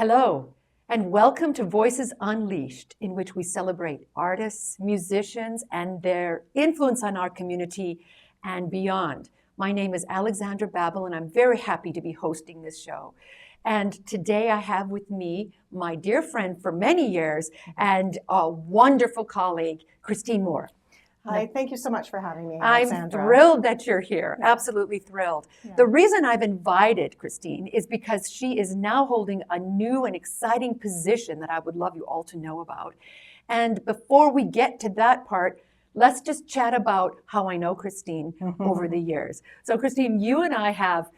Hello, and welcome to Voices Unleashed, in which we celebrate artists, musicians, and their influence on our community and beyond. My name is Alexandra Babel, and I'm very happy to be hosting this show. And today I have with me my dear friend for many years and a wonderful colleague, Christine Moore. Hi, thank you so much for having me, I'm Alexandra. thrilled that you're here, Yeah. absolutely thrilled. Yeah. The reason I've invited Christine is because she is now holding a new and exciting position that I would love you all to know about. And before we get to that part, let's just chat about how I know Christine over the years. So Christine, you and I have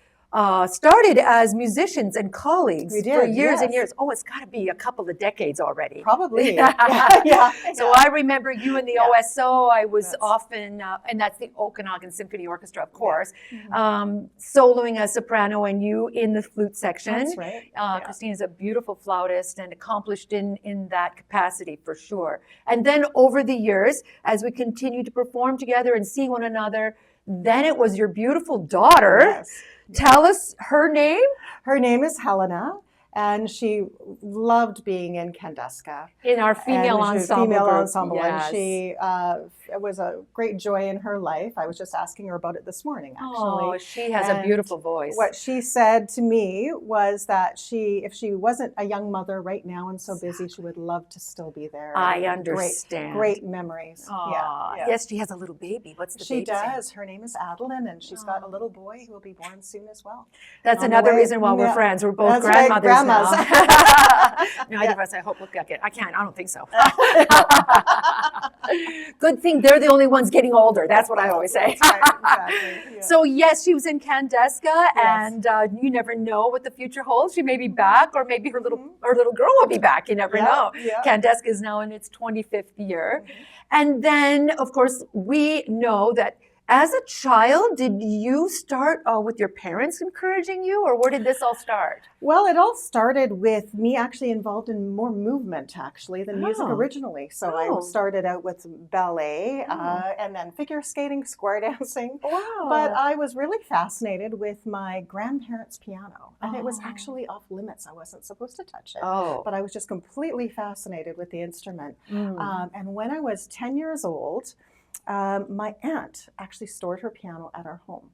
started as musicians and colleagues We did, for years and yes. years. Oh, it's got to be a couple of decades already. Probably. Yeah. So I remember you in the Yeah. OSO. I was Yes. often, and that's the Okanagan Symphony Orchestra, of course, soloing as soprano and you in the flute section. That's right. Yeah. Christine is a beautiful flautist and accomplished in that capacity for sure. And then over the years, as we continue to perform together and see one another, then it was your beautiful daughter. Yes. Tell us her name. Her name is Helena, and she loved being in Kandeska. In our female And she was ensemble. Female group. ensemble, Yes. and she it was a great joy in her life. I was just asking her about it this morning, actually. Oh, she has a And beautiful voice. What she said to me was that if she wasn't a young mother right now and so busy, she would love to still be there. I And understand. Great memories. Aw, Yeah. Yes, she has a little baby. What's the She baby's name? does. Her name is Adeline, and she's got a little boy who will be born soon as well. That's On the another way- reason why we're yeah. friends. We're both That's right, grandmothers grandmas. now. Neither Yeah. of us, I hope, look like it. I can't. I don't think so. Good thing they're the only ones getting older. That's what I always say. That's right, exactly. Yeah. So yes, she was in Kandeska, Yes. and you never know what the future holds. She may be back, or maybe her little girl will be back. You never Yeah, know. yeah. Kandeska is now in its 25th year, and then of course we know that. As a child, did you start with your parents encouraging you, or where did this all start? Well, it all started with me actually involved in more movement, actually, than music Oh. originally. So Oh. I started out with ballet, and then figure skating, square dancing. Wow. But I was really fascinated with my grandparents' piano, and it was Oh. actually off limits. I wasn't supposed to touch it. Oh. But I was just completely fascinated with the instrument. Mm. And when I was 10 years old, my aunt actually stored her piano at our home.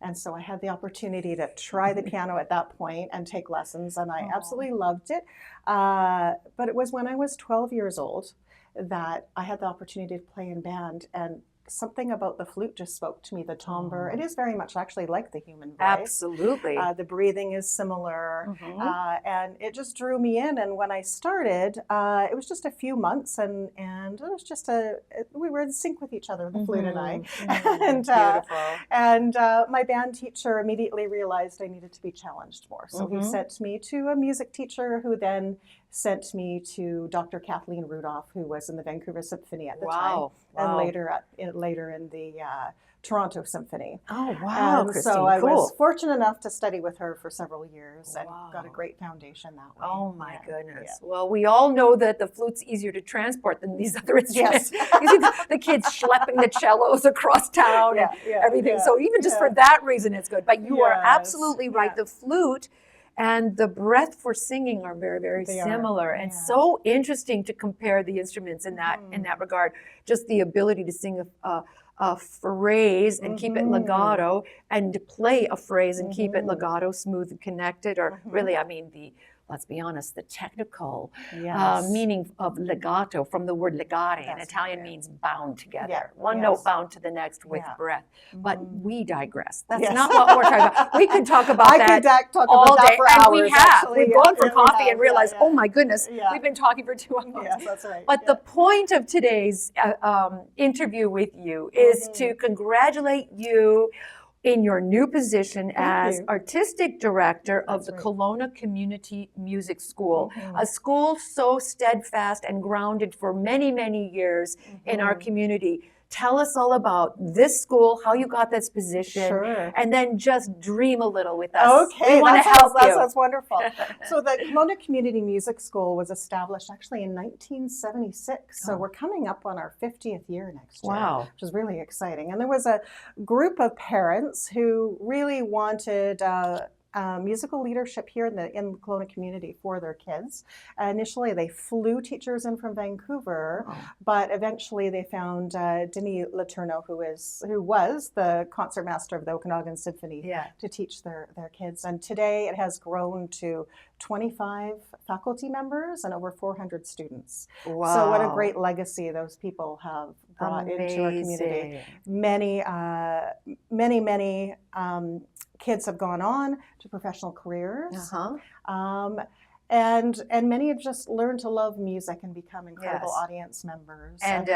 And so I had the opportunity to try the piano at that point and take lessons, and I Aw. absolutely loved it. But it was when I was 12 years old that I had the opportunity to play in band, and something about the flute just spoke to me, the timbre. It is very much actually like the human voice. Absolutely. The breathing is similar, Mhm. and it just drew me in. And when I started, it was just a few months, and it was just we were in sync with each other, the flute and I. And, Beautiful. And my band teacher immediately realized I needed to be challenged more. So he sent me to a music teacher, who then sent me to Dr. Kathleen Rudolph, who was in the Vancouver Symphony at the time, Wow. and Wow. later in the Toronto Symphony. Oh, wow, And Christine, so I cool. was fortunate enough to study with her for several years and got a Wow. great foundation that way. Oh my Yeah, goodness. Well, we all know that the flute's easier to transport than these other instruments. Yes. You see the kids schlepping the cellos across town and everything. So even just for that reason, it's good. But you are Yes, absolutely right. yeah. The flute and the breath for singing are very, very They are, similar, and yeah. so interesting to compare the instruments in that regard. Just the ability to sing a phrase and keep it legato, and to play a phrase and keep it legato, smooth and connected, or really, I mean, let's be honest, the technical Yes. meaning of legato from the word legare in That's Italian right. means bound together. Yeah, One yes. note bound to the next with Yeah. breath. But we digress. That's Yes. not what we're talking about. We could talk about I that could talk all about that day, for and hours, we have. actually. We've Yeah, gone for yeah, we coffee have. and realized, Yeah, oh my goodness, Yeah. we've been talking for 2 hours. Yes, that's right. But yeah. the point of today's interview with you is to congratulate you in your new position as you. artistic director of That's the right. Kelowna Community Music School, a school so steadfast and grounded for many, many years in our community. Tell us all about this school, how you got this position, Sure. and then just dream a little with us. Okay, we want to that help sounds, you. that sounds wonderful. So the Kelowna Community Music School was established actually in 1976. So we're coming up on our 50th year next year, Wow. which is really exciting. And there was a group of parents who really wanted musical leadership here in the Kelowna community for their kids. Initially, they flew teachers in from Vancouver, but eventually they found Denis Letourneau, who was the concertmaster of the Okanagan Symphony, to teach their kids. And today it has grown to 25 faculty members and over 400 students. Wow. So what a great legacy those people have brought into our community. Many kids have gone on to professional careers. And many have just learned to love music and become incredible audience members. And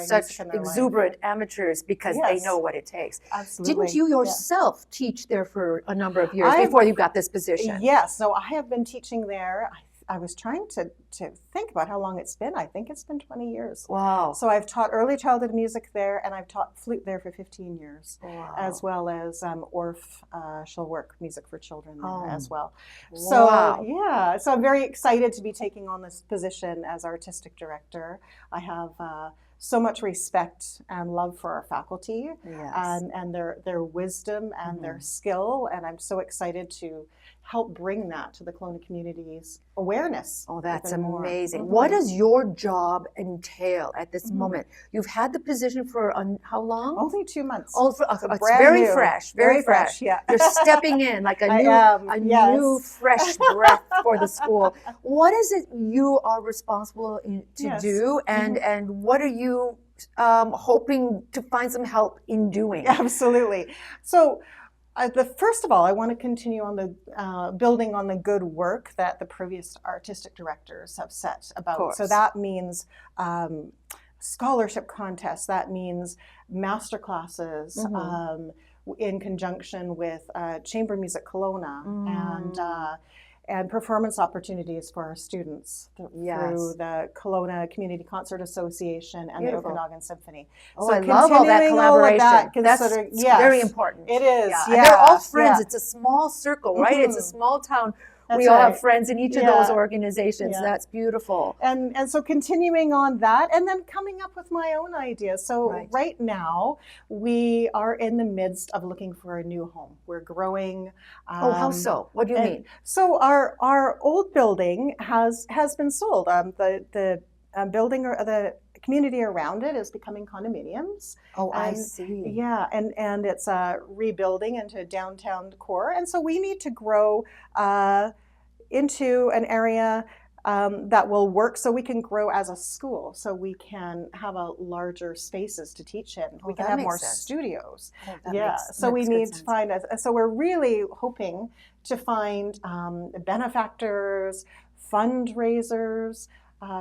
such exuberant amateurs because they know what it takes. Absolutely. Didn't you yourself teach there for a number of years before you got this position? Yes. So I have been teaching there. I was trying to think about how long it's been. I think it's been 20 years. Wow. So I've taught early childhood music there, and I've taught flute there for 15 years, as well as Orff shall work music for children there as well. So so I'm very excited to be taking on this position as artistic director. I have so much respect and love for our faculty and their wisdom and their skill, and I'm so excited to help bring that to the Kelowna community's awareness. Oh, that's amazing. What does your job entail at this moment? You've had the position for how long? Only 2 months. Oh, it's very fresh, very fresh. Yeah. You're stepping in like a new fresh breath for the school. What is it you are responsible to do, and what are you hoping to find some help in doing? Absolutely. So first of all, I want to continue on the building on the good work that the previous artistic directors have set about. So that means scholarship contests. That means master classes in conjunction with Chamber Music Kelowna and performance opportunities for our students through the Kelowna Community Concert Association and the Okanagan Symphony. Oh, so I love all that collaboration. That's very important. It is. And they're all friends. It's a small circle, right? It's a small town. We all have friends in each of those organizations. That's beautiful. And so continuing on that, and then coming up with my own ideas. So right now, we are in the midst of looking for a new home. We're growing. How so? What do you mean? So our old building has been sold. The building or the community around it is becoming condominiums. Oh, I see. Yeah, and it's rebuilding into downtown core, and so we need to grow into an area that will work, so we can grow as a school, so we can have a larger spaces to teach in. We can have more studios. So we need to find so we're really hoping to find benefactors, fundraisers,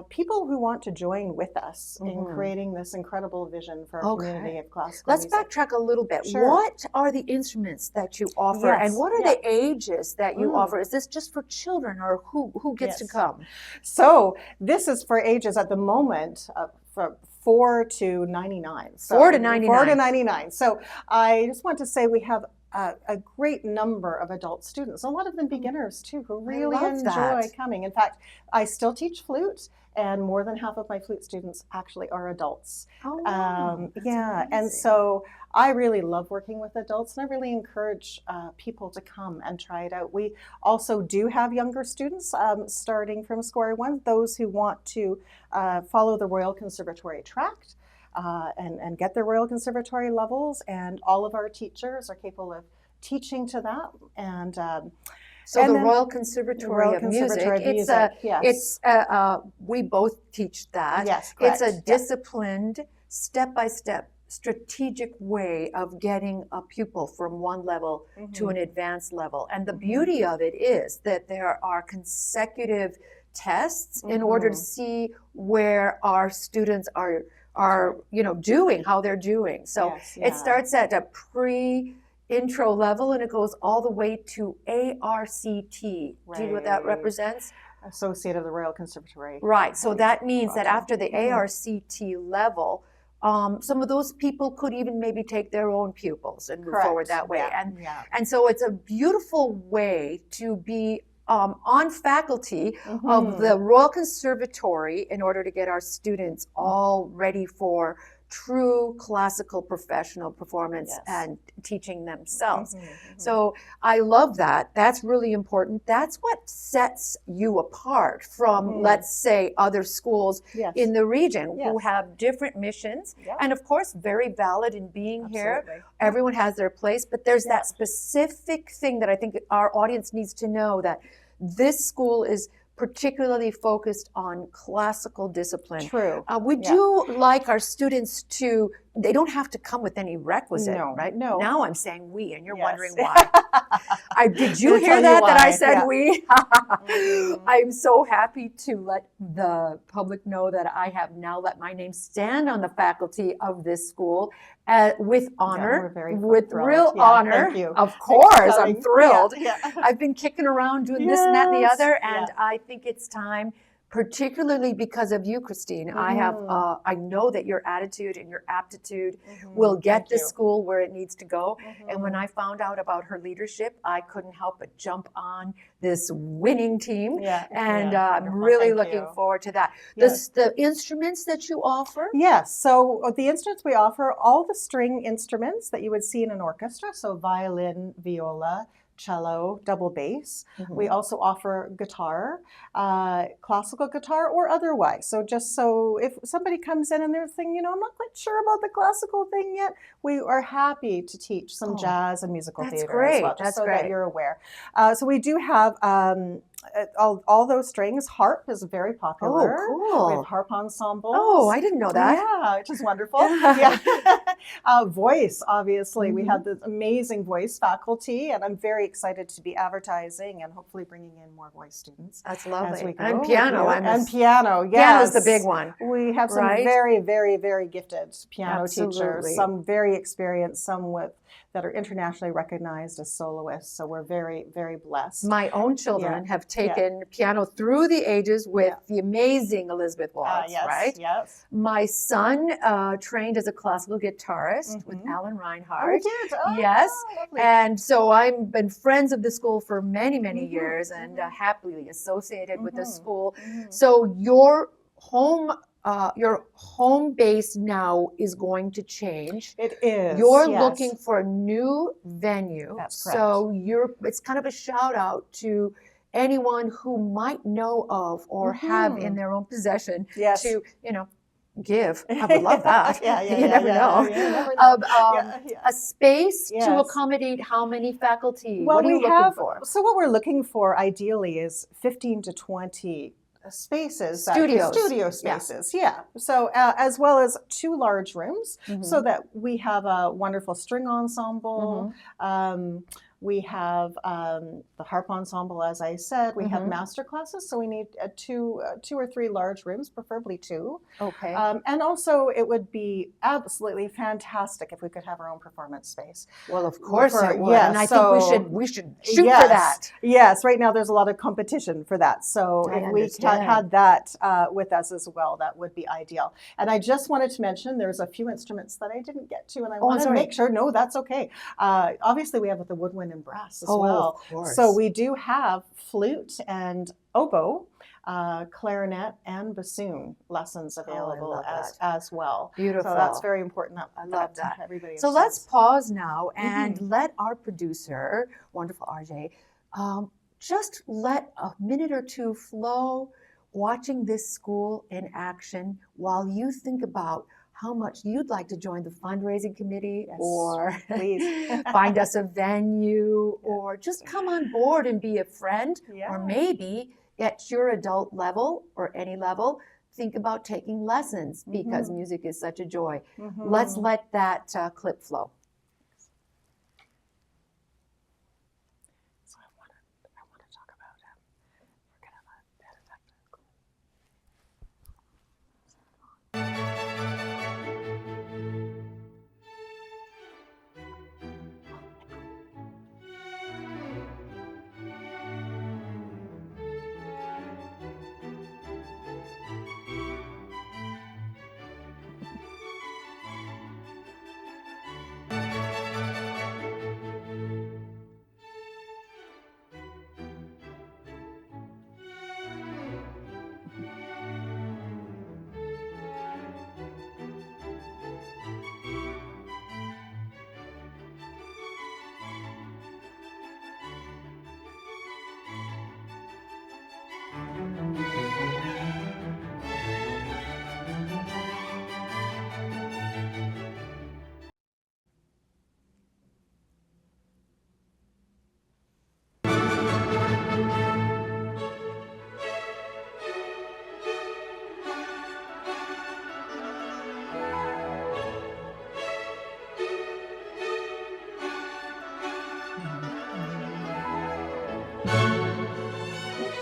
people who want to join with us in creating this incredible vision for our community of classical music. Let's backtrack a little bit. What are the instruments that you offer, and what are the ages that you offer? Is this just for children, or who gets to come? So this is for ages at the moment from 4 to 99. So 4 to 99. 4 to 99. So I just want to say we have a great number of adult students, a lot of them beginners too, who really enjoy coming. In fact, I still teach flute, and more than half of my flute students actually are adults. Oh, wow. And so I really love working with adults, and I really encourage people to come and try it out. We also do have younger students starting from square one, those who want to follow the Royal Conservatory track. And get their Royal Conservatory levels, and all of our teachers are capable of teaching to that. And so the Royal Conservatory of Music, we both teach that. Yes, correct. It's a disciplined, step-by-step, strategic way of getting a pupil from one level to an advanced level. And the beauty of it is that there are consecutive tests in order to see where our students are doing, how they're doing. So it starts at a pre-intro level, and it goes all the way to ARCT. Do you know what that represents? Associate of the Royal Conservatory. Right. So that means that after the ARCT level, some of those people could even maybe take their own pupils and move forward that way. And so it's a beautiful way to be on faculty of the Royal Conservatory in order to get our students all ready for true classical professional performance Yes. and teaching themselves. Mhm, mhm. So I love that. That's really important. That's what sets you apart from, Mhm. let's say, other schools Yes. in the region who Yes. have different missions, Yeah. and of course, very valid in being here. Absolutely. Everyone has their place, but there's Yeah. that specific thing that I think our audience needs to know, that this school is particularly focused on classical discipline. True. We Yeah. do like our students to, they don't have to come with any requisite, No, right? no. Now I'm saying we, and you're Yes. wondering why. Did you We'll hear tell that, you that I why. said Yeah. we? Mhm. I'm so happy to let the public know that I have now let my name stand on the faculty of this school with honor, we're very with thrilled. real Yeah, honor. thank you. Of Thanks for course, I'm coming. thrilled. Yeah, yeah. I've been kicking around doing this and that and the Yes, other, and yeah. I think it's time, particularly because of you, Christine. I know that your attitude and your aptitude will get Thank this you. school where it needs to go. And when Mhm. I found out about her leadership, I couldn't help but jump on this winning team. Yeah, And yeah, I'm wonderful. really Thank looking you. forward to that. Yes. The instruments that you offer? Yes, so the instruments we offer, all the string instruments that you would see in an orchestra, so violin, viola, cello, double bass. We also offer guitar, classical guitar or otherwise. So just so if somebody comes in and they're thinking, I'm not quite sure about the classical thing yet, we are happy to teach some jazz and musical that's theater as well, great. just That's so great. that you're aware. So we do have all those strings. Harp is very popular. Oh, cool. We have harp ensembles. Oh, I didn't know that. Yeah, which is wonderful. Yeah. Voice, obviously. We have this amazing voice faculty, and I'm very excited to be advertising and hopefully bringing in more voice students. That's lovely. As we go. And piano. And piano, yes. Piano's the big one. We have some right? very, very, very gifted piano Absolutely. teachers, some very experienced, some that are internationally recognized as soloists. So we're very, very blessed. My own children have taken piano through the ages with the amazing Elizabeth Waltz, yes, right? Yes. My son trained as a classical guitarist with Alan Reinhardt. Oh, you did? Oh, yes. lovely. And so I've been friends of the school for many, many years and happily associated with the school. So your home base now is going to change. It is. You're yes. looking for a new venue. That's correct. So it's kind of a shout out to anyone who might know of or have in their own possession to, give. I would love that. You never know. A space to accommodate how many faculty? Well, what are you looking for? So what we're looking for ideally is 15 to 20 spaces, studio spaces, So as well as 2 large rooms, so that we have a wonderful string ensemble. We have the harp ensemble, as I said. We have master classes, so we need 2 or 3 large rooms, preferably 2. Okay. And also, it would be absolutely fantastic if we could have our own performance space. Well, of course it would. Yes, and I think we should shoot for that. Yes, right now there's a lot of competition for that. So if we had that with us as well, that would be ideal. And I just wanted to mention there's a few instruments that I didn't get to, and I want to make sure. No, that's okay. Obviously, we have the woodwind and brass as well. Of course. So we do have flute and oboe, clarinet, and bassoon lessons available as well. Beautiful. So that's very important. I love that. Everybody so let's pause now and let our producer, wonderful RJ, just let a minute or two flow watching this school in action while you think about how much you'd like to join the fundraising committee or find us a venue or just come on board and be a friend or maybe at your adult level or any level, think about taking lessons because music is such a joy. Let's let that clip flow. So I want to talk about we're going to have that effect.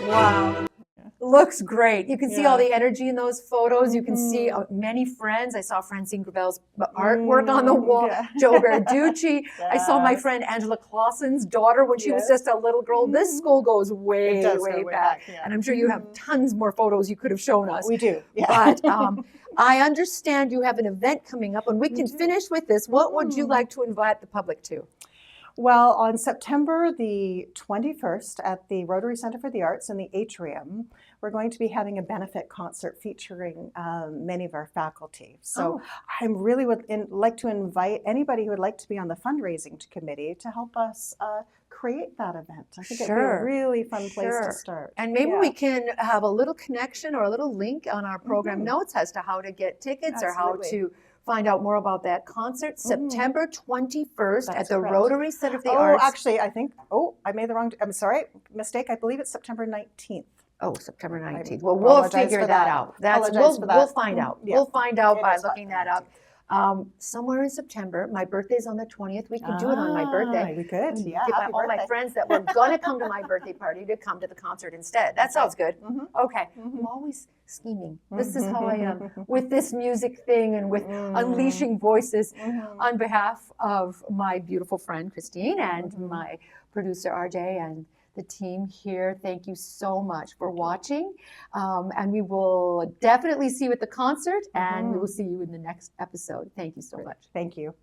Wow. Looks great. You can see all Yeah. the energy in those photos. You can see many friends. I saw Francine Gravel's artwork on the wall. Yeah. Joe Verducci. I saw my Yes. friend Angela Clausen's daughter when she was Yes. just a little girl. This school goes way, It does way, go way back. back, yeah. And I'm sure you have tons more photos you could have shown us. We do. Yeah. But I understand you have an event coming up, and we can finish with this. What would you like to invite the public to? Well, on September the 21st at the Rotary Center for the Arts in the atrium, we're going to be having a benefit concert featuring many of our faculty. So I really would like to invite anybody who would like to be on the fundraising committee to help us create that event. I think it'd be a really fun place to start. And maybe we can have a little connection or a little link on our program notes as to how to get tickets or how to find out more about that concert, September 21st at the Rotary Center for the Arts. Oh, actually, I think, I made the wrong, I'm sorry, mistake. I believe it's September 19th. Oh, September 19th. Well, we'll figure that out. We'll find out. Yeah. We'll find out by looking that up. Somewhere in September. My birthday's on the 20th. We could do it on my birthday. We could, yeah. Get all my friends that were going to come to my birthday party to come to the concert instead. That sounds good. Okay. I'm always scheming. This is how I am with this music thing and with unleashing voices. On behalf of my beautiful friend Christine and my producer RJ and the team here, thank you so much for watching. And we will definitely see you at the concert, and we will see you in the next episode. Thank you so much. Thank you.